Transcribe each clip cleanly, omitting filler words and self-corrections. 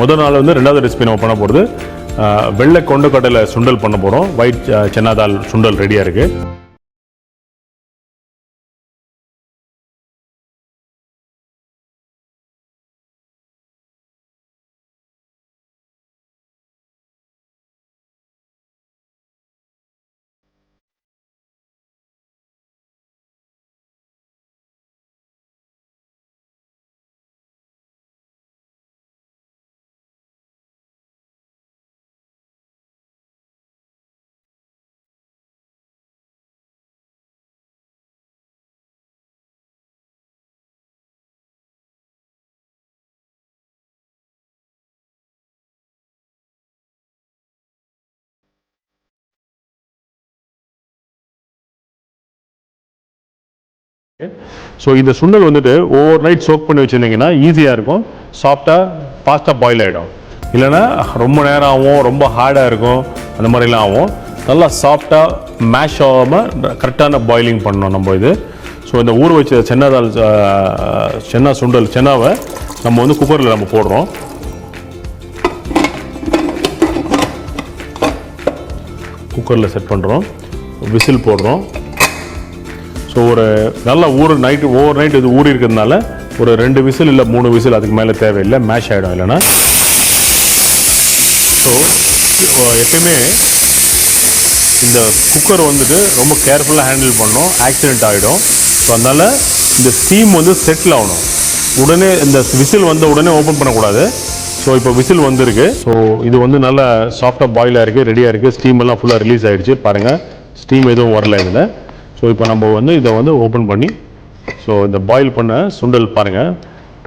முதல் நாள் வந்து ரெண்டாவது ரெசிபி நம்ம பண்ண போகிறது வெள்ளை கொண்டக்கடலை சுண்டல் பண்ண போகிறோம். ஒயிட் சன்னா தால் சுண்டல் ரெடியாக இருக்குது. ஸோ இந்த சுண்டல் வந்துட்டு ஓவர் நைட் சோக் பண்ணி வச்சுருந்தீங்கன்னா ஈஸியாக இருக்கும். சாஃப்டாக ஃபாஸ்ட்டாக பாயில் ஆகிடும். இல்லைன்னா ரொம்ப நேரம் ஆகும், ரொம்ப ஹார்டாக இருக்கும், அந்த மாதிரிலாம் ஆகும். நல்லா சாஃப்டாக மேஷ் ஆகாமல் கரெக்டான பாயிலிங் பண்ணணும் நம்ம இது. ஸோ இந்த ஊற வச்ச சென்னா சுண்டல் சென்னாவை நம்ம வந்து குக்கரில் நம்ம போடுறோம். குக்கரில் செட் பண்ணுறோம், விசில் போடுறோம். ஸோ ஒரு நல்லா ஓவர் நைட் இது ஊறி இருக்கிறதுனால ஒரு 2 விசில் இல்லை 3 விசில் அதுக்கு மேலே தேவையில்லை, மேஷ் ஆகிடும். இல்லைன்னா ஸோ எப்பயுமே இந்த குக்கர் வந்துட்டு ரொம்ப கேர்ஃபுல்லாக ஹேண்டில் பண்ணணும், ஆக்சிடெண்ட் ஆகிடும். ஸோ அதனால் இந்த ஸ்டீம் வந்து செட்டில் ஆகணும். உடனே இந்த விசில் வந்த உடனே ஓப்பன் பண்ணக்கூடாது. ஸோ இப்போ விசில் வந்துருக்கு. ஸோ இது வந்து நல்லா சாஃப்டாக பாயிலாக இருக்குது, ரெடியாக இருக்குது. ஸ்டீம் எல்லாம் ஃபுல்லாக ரிலீஸ் ஆகிடுச்சு. பாருங்கள், ஸ்டீம் எதுவும் வரல இதில். ஸோ இப்போ நம்ம வந்து இதை வந்து ஓப்பன் பண்ணி ஸோ இந்த பாயில் பண்ண சுண்டல் பாருங்கள்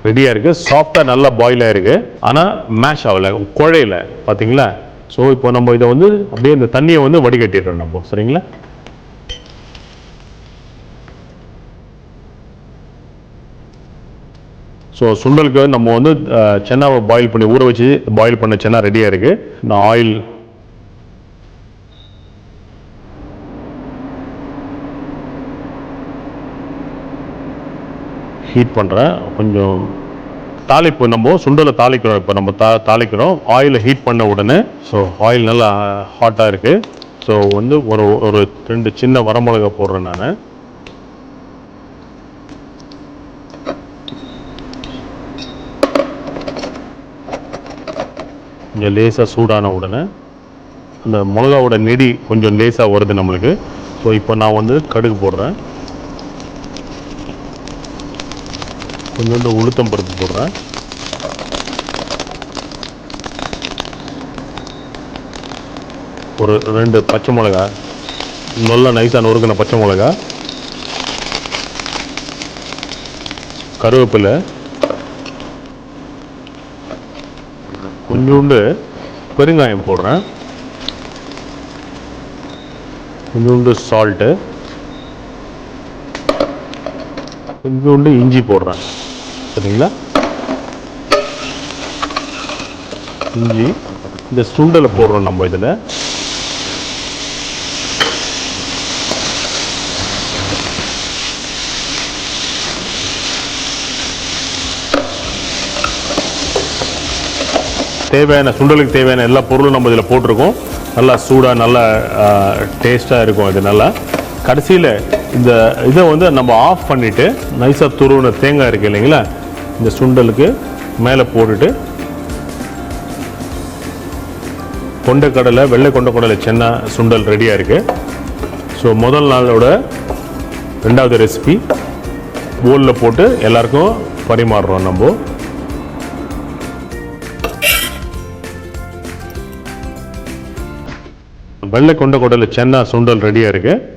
ரெடியாக இருக்குது. சாஃப்டாக நல்லா பாயிலாக இருக்குது, ஆனால் மேஷ் ஆகலை, குழையில பார்த்தீங்களா. ஸோ இப்போ நம்ம இதை வந்து அப்படியே இந்த தண்ணியை வந்து வடிகட்டிடுறோம் நம்ம. சரிங்களா? ஸோ சுண்டலுக்கு நம்ம வந்து சென்னாவை பாயில் பண்ணி ஊற வச்சு பாயில் பண்ண சென்னா ரெடியாக இருக்குது. நான் ஆயில் ஹீட் பண்ணுறேன். கொஞ்சம் தாளிப்பு நம்ம சுண்டலை தாளிக்கிறோம். இப்போ நம்ம தாளிக்கிறோம் ஆயிலை ஹீட் பண்ண உடனே. ஸோ ஆயில் நல்லா ஹாட்டாக இருக்குது. ஸோ வந்து ஒரு 2 சின்ன வரமிளகா போடுறேன் நான். கொஞ்சம் லேசாக சூடான உடனே அந்த மிளகாவோட நெடி கொஞ்சம் லேசாக வருது நம்மளுக்கு. ஸோ இப்போ நான் வந்து கடுகு போடுறேன், கொஞ்சோண்டு உளுத்தம் பருப்பு போடுறேன், ஒரு 2 பச்சை மிளகா, நல்லா நைஸாக நொறுக்கின பச்சை மிளகா, கருவேப்பிலை, கொஞ்சோண்டு பெருங்காயம் போடுறேன், கொஞ்சோண்டு சால்ட்டு, கொஞ்சோண்டு இஞ்சி போடுறேன். சரிங்களா? இஞ்சி இந்த சுண்டலை போடுறோம் நம்ம இதில். சுண்டலுக்கு தேவையான எல்லா பொருளும் நம்ம இதில் போட்டிருக்கோம். நல்லா சூடாக நல்லா டேஸ்ட்டாக இருக்கும் இது. நல்லா கடைசியில் இந்த இதை வந்து நம்ம ஆஃப் பண்ணிவிட்டு நைஸாக துருவின தேங்காய் இருக்குது இல்லைங்களா, இந்த சுண்டலுக்கு மேலே போட்டுட்டு கொண்டக்கடலை வெள்ளை கொண்டக்கடலை சென்னா சுண்டல் ரெடியாக இருக்குது. ஸோ முதல் நாளோட 2வது ரெசிபி போலில் போட்டு எல்லாருக்கும் பரிமாறுறோம் நம்ம. வெள்ளை கொண்டக்கடலை சென்னா சுண்டல் ரெடியாக இருக்குது.